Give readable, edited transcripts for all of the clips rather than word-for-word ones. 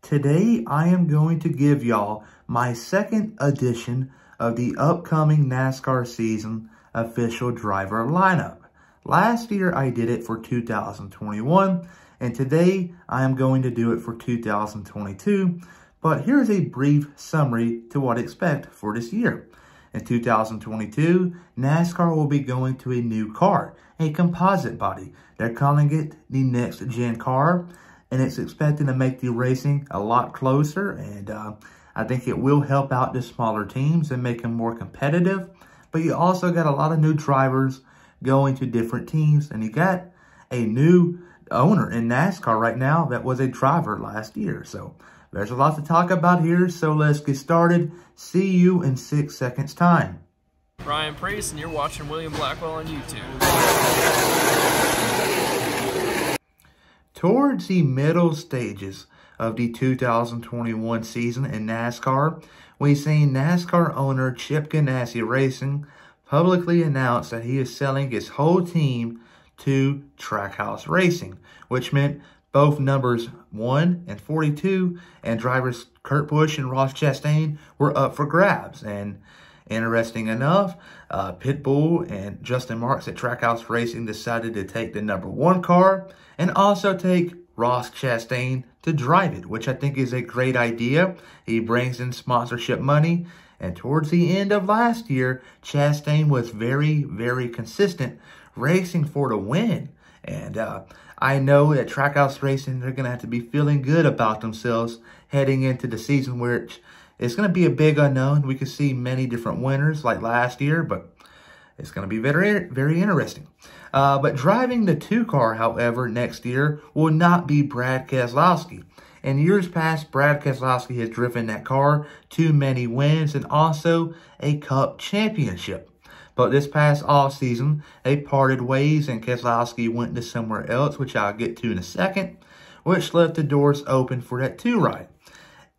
Today, I am going to give y'all my second edition of the upcoming NASCAR season official driver lineup. Last year, I did it for 2021, and today, I am going to do it for 2022. But here's a brief summary to what to expect for this year. In 2022, NASCAR will be going to a new car, a composite body. They're calling it the next gen car, and it's expected to make the racing a lot closer, and I think it will help out the smaller teams and make them more competitive. But you also got a lot of new drivers going to different teams, and you got a new owner in NASCAR right now that was a driver last year. So there's a lot to talk about here, so let's get started. See you in 6 seconds time. Ryan Priest, and you're watching William Blackwell on YouTube. Towards the middle stages of the 2021 season in NASCAR, we've seen NASCAR owner Chip Ganassi Racing publicly announce that he is selling his whole team to Trackhouse Racing, which meant both numbers 1 and 42 and drivers Kurt Busch and Ross Chastain were up for grabs. And interesting enough, Pitbull and Justin Marks at Trackhouse Racing decided to take the number 1 car and also take Ross Chastain to drive it, which I think is a great idea. He brings in sponsorship money, and towards the end of last year, Chastain was very, very consistent racing for the win. And I know that Trackhouse Racing, they're going to have to be feeling good about themselves heading into the season, where it's going to be a big unknown. We could see many different winners like last year, but it's going to be very, very interesting. But driving the 2 car, however, next year will not be Brad Keselowski. In years past, Brad Keselowski has driven that car to many wins and also a Cup championship. But this past offseason, they parted ways and Keselowski went to somewhere else, which I'll get to in a second, which left the doors open for that 2 ride.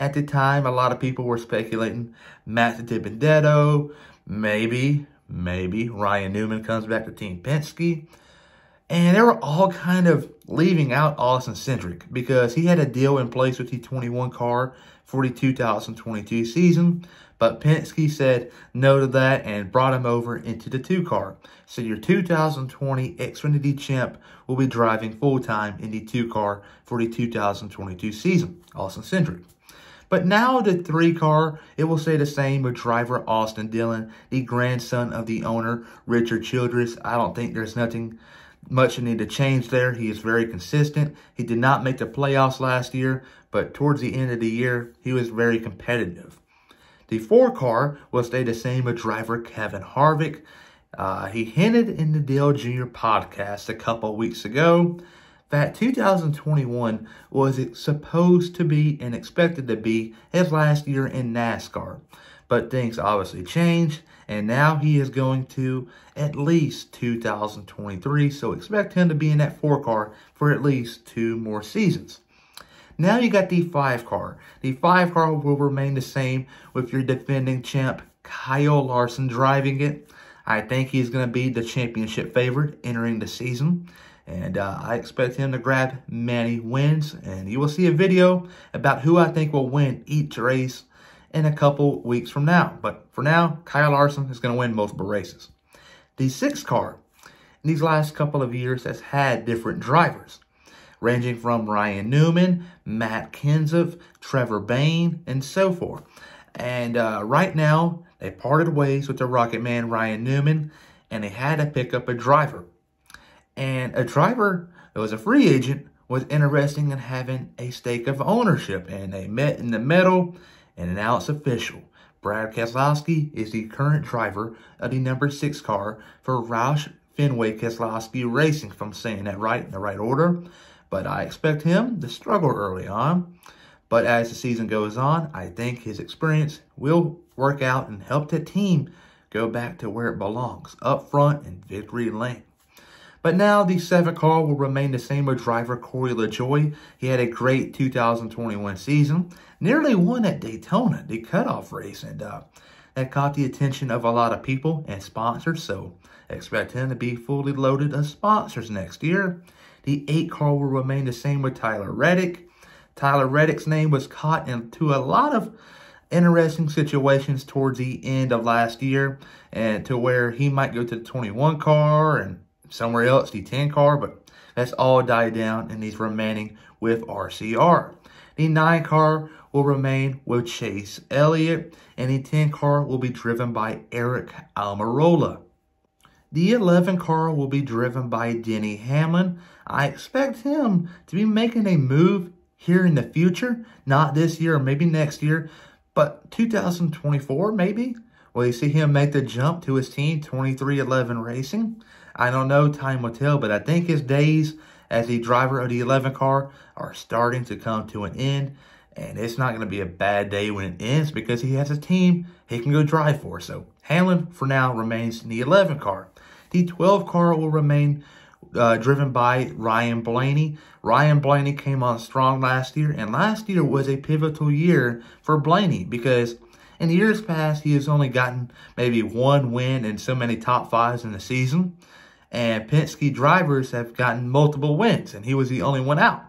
At the time, a lot of people were speculating Matt DiBenedetto, maybe Ryan Newman comes back to Team Penske. And they were all kind of leaving out Austin Cindric because he had a deal in place with the 21 car for the 2022 season. But Penske said no to that and brought him over into the 2 car. So your 2020 Xfinity champ will be driving full-time in the 2 car for the 2022 season, Austin Cindric. But now the 3 car, it will stay the same with driver Austin Dillon, the grandson of the owner, Richard Childress. I don't think there's nothing much you need to change there. He is very consistent. He did not make the playoffs last year, but towards the end of the year, he was very competitive. The 4 car will stay the same with driver Kevin Harvick. He hinted in the Dale Jr. podcast a couple weeks ago that 2021 was supposed to be and expected to be his last year in NASCAR. But things obviously changed, and now he is going to at least 2023, so expect him to be in that 4 car for at least 2 more seasons. Now you got the 5 car. The 5 car will remain the same with your defending champ Kyle Larson driving it. I think he's going to be the championship favorite entering the season. And I expect him to grab many wins. And you will see a video about who I think will win each race in a couple weeks from now. But for now, Kyle Larson is going to win multiple races. The 6 car, in these last couple of years, has had different drivers, ranging from Ryan Newman, Matt Kenseth, Trevor Bayne, and so forth. And right now, they parted ways with the Rocket Man, Ryan Newman, and they had to pick up a driver. And a driver that was a free agent was interested in having a stake of ownership. And they met in the middle, and now it's official. Brad Keselowski is the current driver of the number 6 car for Roush Fenway Keselowski Racing, if I'm saying that right, in the right order. But I expect him to struggle early on. But as the season goes on, I think his experience will work out and help the team go back to where it belongs, up front in victory lane. But now the 7 car will remain the same with driver Corey Lejoy. He had a great 2021 season, nearly won at Daytona, the cutoff race, and that caught the attention of a lot of people and sponsors, so expect him to be fully loaded of sponsors next year. The 8 car will remain the same with Tyler Reddick. Tyler Reddick's name was caught into a lot of interesting situations towards the end of last year, and to where he might go to the 21 car and somewhere else the 10 car, but that's all died down and he's remaining with RCR. The 9 car will remain with Chase Elliott, and the 10 car will be driven by Eric Almirola. The 11 car will be driven by Denny Hamlin. I expect him to be making a move here in the future, not this year or maybe next year, but 2024 maybe. Will you see him make the jump to his team, 2311 Racing? I don't know, time will tell, but I think his days as the driver of the 11 car are starting to come to an end, and it's not going to be a bad day when it ends because he has a team he can go drive for. So Hamlin, for now, remains in the 11 car. The 12 car will remain driven by Ryan Blaney. Ryan Blaney came on strong last year, and last year was a pivotal year for Blaney because in years past, he has only gotten maybe one win and so many top fives in the season. And Penske drivers have gotten multiple wins, and he was the only one out.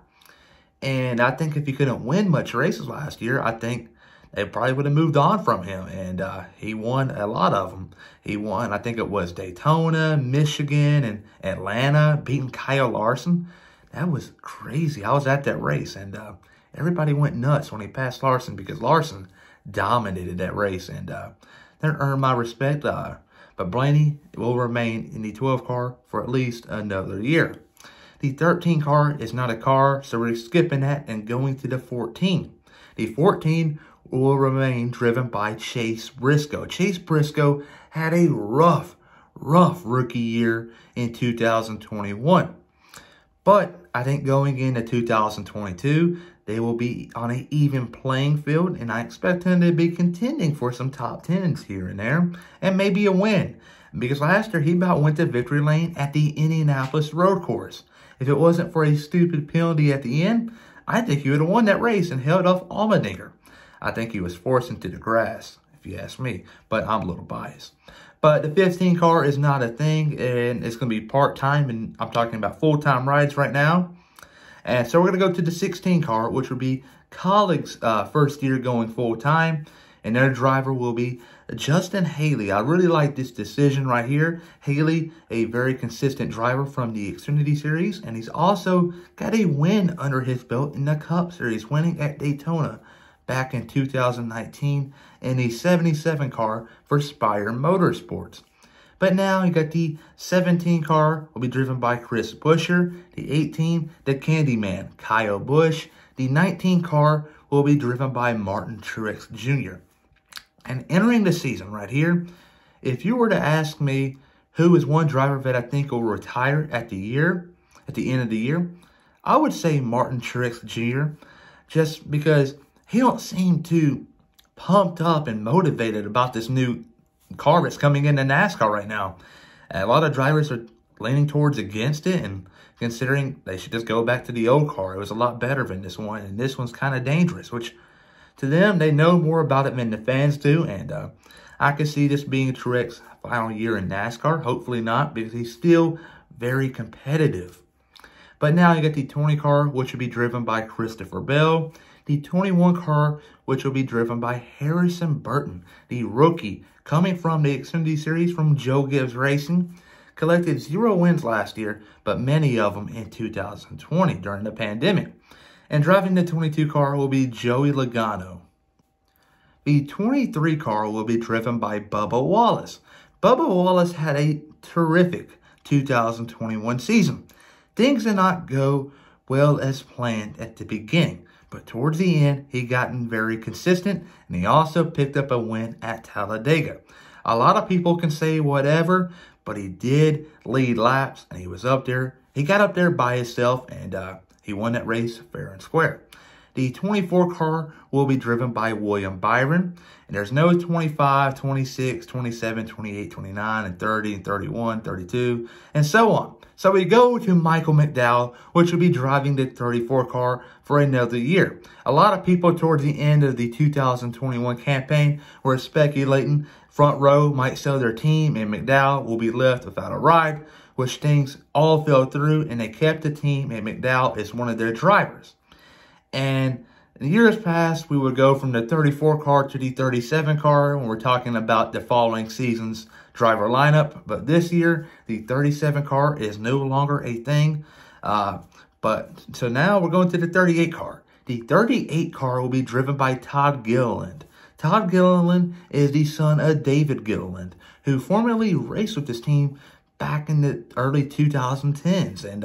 And I think if he couldn't win much races last year, I think they probably would have moved on from him. And he won a lot of them. He won, I think it was Daytona, Michigan, and Atlanta, beating Kyle Larson. That was crazy. I was at that race, and everybody went nuts when he passed Larson because Larson dominated that race, and that earned my respect. But Blaney will remain in the 12 car for at least another year. The 13 car is not a car, so we're skipping that and going to the 14. The 14 will remain driven by Chase Briscoe. Chase Briscoe had a rough rookie year in 2021. But I think going into 2022, they will be on an even playing field, and I expect them to be contending for some top 10s here and there, and maybe a win. Because last year, he about went to victory lane at the Indianapolis road course. If it wasn't for a stupid penalty at the end, I think he would have won that race and held off Allmendinger. I think he was forced into the grass, if you ask me, but I'm a little biased. But the 15 car is not a thing, and it's going to be part-time, and I'm talking about full-time rides right now. And so we're going to go to the 16 car, which will be Colleague's first year going full-time. And their driver will be Justin Haley. I really like this decision right here. Haley, a very consistent driver from the Xfinity Series. And he's also got a win under his belt in the Cup Series, winning at Daytona back in 2019 in the 77 car for Spire Motorsports. But now you got the 17 car will be driven by Chris Buescher. The 18, the Candyman, Kyle Busch. The 19 car will be driven by Martin Truex Jr. And entering the season right here, if you were to ask me who is one driver that I think will retire at the end of the year, I would say Martin Truex Jr. Just because he don't seem too pumped up and motivated about this new car that's coming into NASCAR right now. And a lot of drivers are leaning towards against it and considering they should just go back to the old car. It was a lot better than this one, and this one's kind of dangerous, which to them, they know more about it than the fans do, and I can see this being Truex's final year in NASCAR. Hopefully not, because he's still very competitive. But now you got the 20 car, which will be driven by Christopher Bell. The 21 car, which will be driven by Harrison Burton, the rookie, coming from the Xfinity Series from Joe Gibbs Racing. Collected 0 wins last year, but many of them in 2020 during the pandemic. And driving the 22 car will be Joey Logano. The 23 car will be driven by Bubba Wallace. Bubba Wallace had a terrific 2021 season. Things did not go well as planned at the beginning, but towards the end, he gotten very consistent, and he also picked up a win at Talladega. A lot of people can say whatever, but he did lead laps, and he was up there. He got up there by himself, and he won that race fair and square. The 24 car will be driven by William Byron. And there's no 25, 26, 27, 28, 29, and 30, and 31, 32, and so on. So we go to Michael Mcdowell, which will be driving the 34 car for another year. A lot of people towards the end of the 2021 campaign were speculating front row might sell their team and Mcdowell will be left without a ride, which things all fell through, and they kept the team, and Mcdowell is one of their drivers. And In years past, we would go from the 34 car to the 37 car when we're talking about the following season's driver lineup. But this year, the 37 car is no longer a thing. So now we're going to the 38 car. The 38 car will be driven by Todd Gilland. Todd Gilland is the son of David Gilland, who formerly raced with this team back in the early 2010s and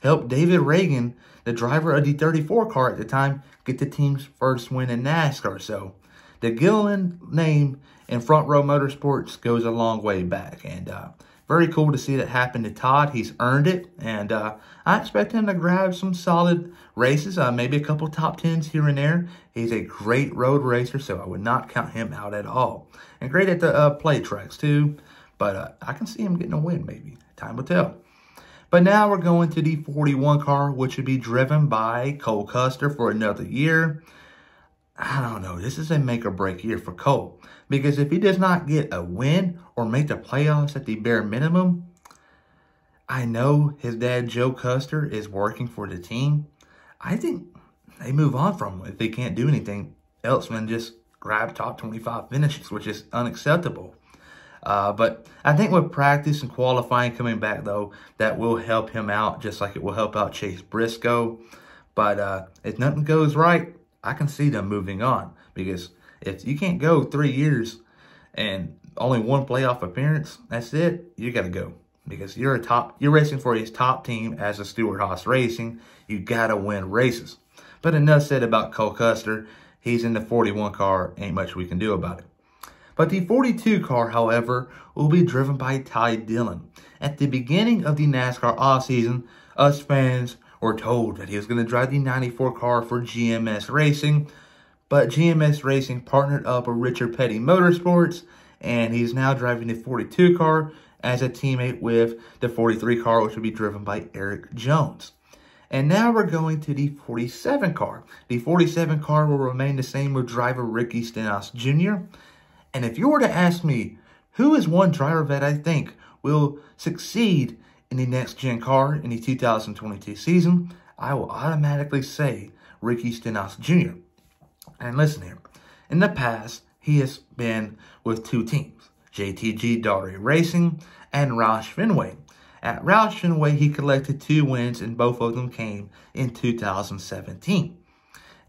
helped David Reagan, the driver of the 34 car at the time, get the team's first win in NASCAR. So the Gilland name in Front Row Motorsports goes a long way back. And very cool to see that happen to Todd. He's earned it. And I expect him to grab some solid races, maybe a couple top 10s here and there. He's a great road racer, so I would not count him out at all. And great at the play tracks too. But I can see him getting a win maybe. Time will tell. But now we're going to the 41 car, which would be driven by Cole Custer for another year. I don't know. This is a make or break year for Cole. Because if he does not get a win or make the playoffs at the bare minimum, I know his dad, Joe Custer, is working for the team. I think they move on from him if they can't do anything else than just grab top 25 finishes, which is unacceptable. But I think with practice and qualifying coming back, though, that will help him out, just like it will help out Chase Briscoe. But if nothing goes right, I can see them moving on. Because if you can't go 3 years and only one playoff appearance, that's it, you got to go. Because you're racing for his top team as a Stewart-Haas Racing. You got to win races. But enough said about Cole Custer. He's in the 41 car. Ain't much we can do about it. But the 42 car, however, will be driven by Todd Gilland. At the beginning of the NASCAR offseason, us fans were told that he was going to drive the 94 car for GMS Racing. But GMS Racing partnered up with Richard Petty Motorsports, and he's now driving the 42 car as a teammate with the 43 car, which will be driven by Eric Jones. And now we're going to the 47 car. The 47 car will remain the same with driver Ricky Stenhouse Jr., and if you were to ask me, who is one driver that I think will succeed in the next-gen car in the 2022 season, I will automatically say Ricky Stenhouse Jr. And listen here, in the past, he has been with two teams, JTG Daugherty Racing and Roush Fenway. At Roush Fenway, he collected 2 wins, and both of them came in 2017.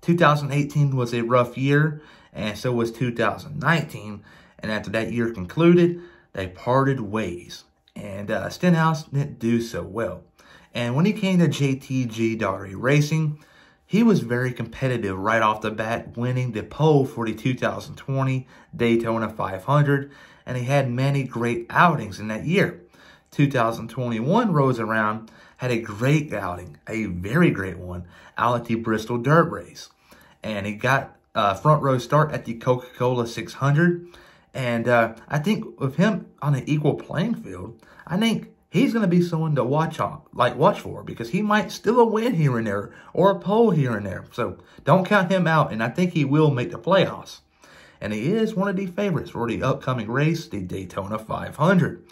2018 was a rough year, and so was 2019. And after that year concluded, they parted ways. And Stenhouse didn't do so well. And when he came to JTG Daugherty Racing, he was very competitive right off the bat, winning the pole for the 2020 Daytona 500. And he had many great outings in that year. 2021 rolls around, had a great outing, a very great one, out at the Bristol Dirt Race. And he got front row start at the Coca-Cola 600. And I think with him on an equal playing field, I think he's going to be someone to watch for, because he might steal a win here and there or a pole here and there. So don't count him out, and I think he will make the playoffs. And he is one of the favorites for the upcoming race, the Daytona 500.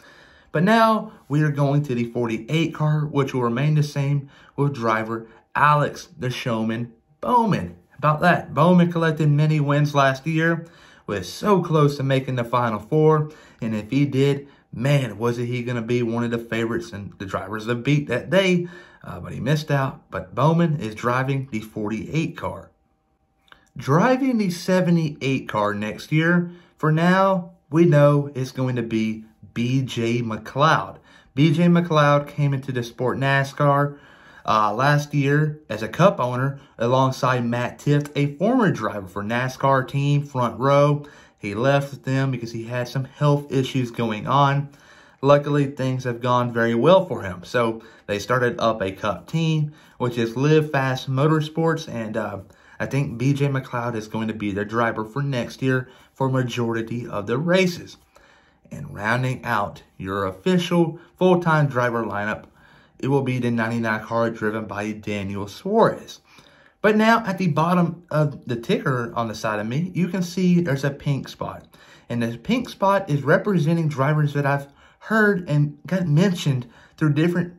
But now we are going to the 48 car, which will remain the same with driver Alex the Showman Bowman. About that, Bowman collected many wins last year, was so close to making the Final Four, and if he did, man, wasn't he going to be one of the favorites and the drivers to beat that day, but he missed out. But Bowman is driving the 48 car. Driving the 78 car next year, for now, we know it's going to be B.J. Mccloud. B.J. Mccloud came into the sport NASCAR last year as a Cup owner alongside Matt Tifft, a former driver for NASCAR team Front Row. He left with them because he had some health issues going on. Luckily, things have gone very well for him. So they started up a Cup team, which is Live Fast Motorsports. And I think B.J. Mccloud is going to be their driver for next year for majority of the races. And rounding out your official full-time driver lineup, it will be the 99 car driven by Daniel Suarez. But now at the bottom of the ticker on the side of me, you can see there's a pink spot. And this pink spot is representing drivers that I've heard and got mentioned through different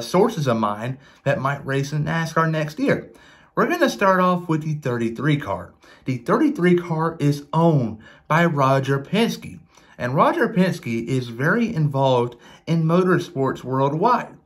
sources of mine that might race in NASCAR next year. We're going to start off with the 33 car. The 33 car is owned by Roger Penske. And Roger Penske is very involved in motorsports worldwide.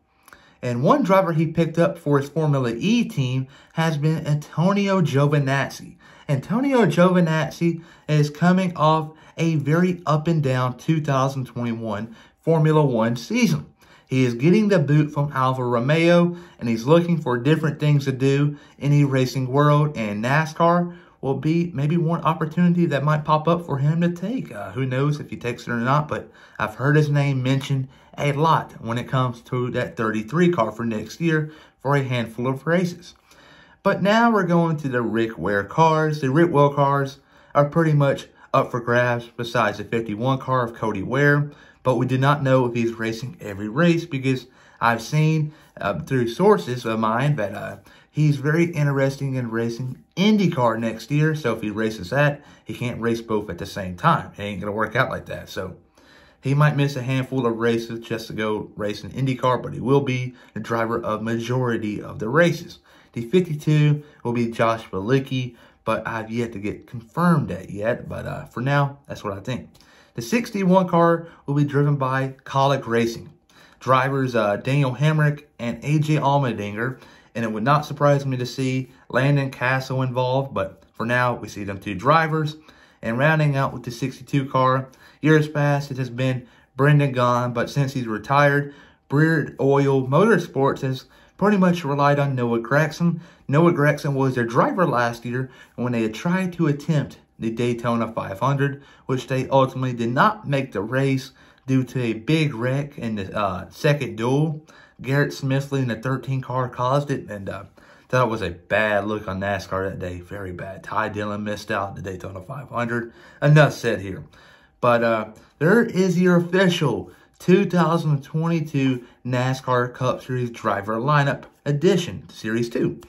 And one driver he picked up for his Formula E team has been Antonio Giovinazzi. Antonio Giovinazzi is coming off a very up and down 2021 Formula One season. He is getting the boot from Alfa Romeo, and he's looking for different things to do in the racing world, and NASCAR will be maybe one opportunity that might pop up for him to take. Who knows if he takes it or not, but I've heard his name mentioned a lot when it comes to that 33 car for next year for a handful of races. But now we're going to the Rick Ware cars. The Rick Ware cars are pretty much up for grabs besides the 51 car of Cody Ware. But we do not know if he's racing every race because I've seen through sources of mine that he's very interested in racing IndyCar next year. So if he races that, he can't race both at the same time. It ain't going to work out like that. So he might miss a handful of races just to go race in IndyCar, but he will be the driver of majority of the races. The 52 will be Josh Bilicki, but I've yet to get confirmed that yet. But for now, that's what I think. The 61 car will be driven by Colic Racing. Drivers Daniel Hemrick and AJ Allmendinger. And it would not surprise me to see Landon Castle involved. But for now, we see them two drivers. And rounding out with the 62 car, years past, it has been Brendan Gaughan. But since he's retired, Beard Oil Motorsports has pretty much relied on Noah Gragson. Noah Gragson was their driver last year when they had tried to attempt the Daytona 500, which they ultimately did not make the race due to a big wreck in the second duel. Garrett Smithley in the 13 car caused it, and that was a bad look on NASCAR that day. Very bad. Todd Gilland missed out the Daytona 500. Enough said here. But there is your official 2022 NASCAR Cup Series driver lineup edition, Series 2.